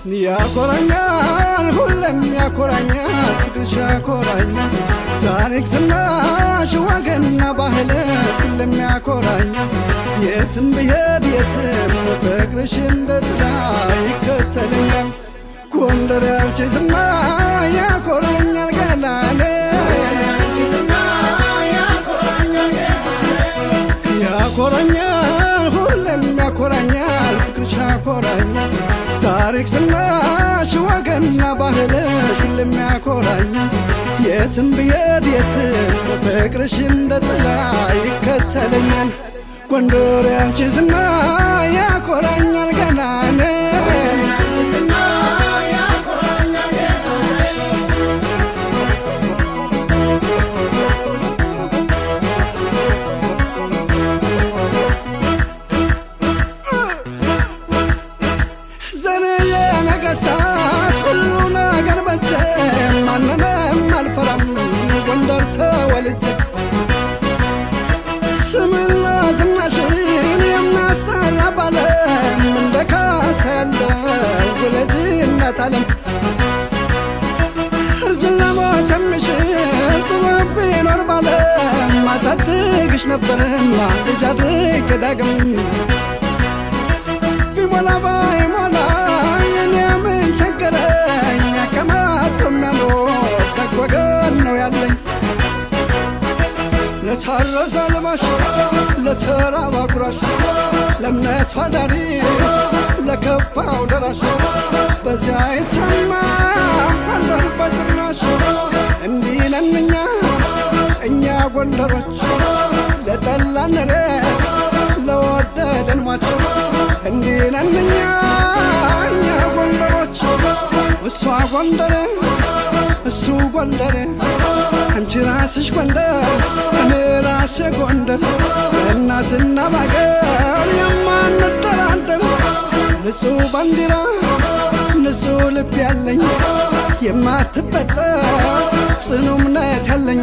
ያኮራኛል ሁሌም ያኮራኛል ፍቅርሽ ያኮራኛል ታሪክ ዝናሽ ወገንና ባህል ሁሌም ያኮራኛል የትም ብሄድ የትም ፍቅርሽ እንደ ጥላ ይከተለኛል ጎንደር ያንቺ ዝና ያኮራኛል ገናኔ ያኮራኛል ሁሌም ያኮራኛል ፍቅርሽ ያኮራኛል ታሪክ ዝናሽ ወገንና ባህልሽ ሁሌም ያኮራኛል የትም ብሄድ የትም ፍቅርሽ እንደ ጥላ ይከተለኛል ጎንደር ያንቺ ዝና ያኮራኛል ገናኔ ዓለም እርጅና ሞተምሽ ጥበብ ቢኖር ባለም ማሳድግሽ ነበርና ልጅ አድርግ ዳግም ቢሞላ ባይሞላ የኔ ምን ቸገረኝ አቀማጥ የሚያኖር ደግ ወገን ነው ያለኝ ለታረዘ ልባሽ ለተራበ ጉራሽ ለእምነቷ ዳሪ ለከፋው ደራሽ በዚያ ይተማ ጎንደር በጭራሽ እንዲህ ነን እኛ ጎንደሮች ለጠላን ለወደደን ሟች እንዲህ ነን እኛ ጎንደሮች እሷ ጎንደር እሱ ጎንደር አንቺ ራስሽ ጎንደር እኔ ራሴ ጎንደር እናትና ባገር የማንደራደር ንጹህ ባንዲራ ንጹህ ልብ ያለኝ የማትበጠስ ጽኑ እምነት ያለኝ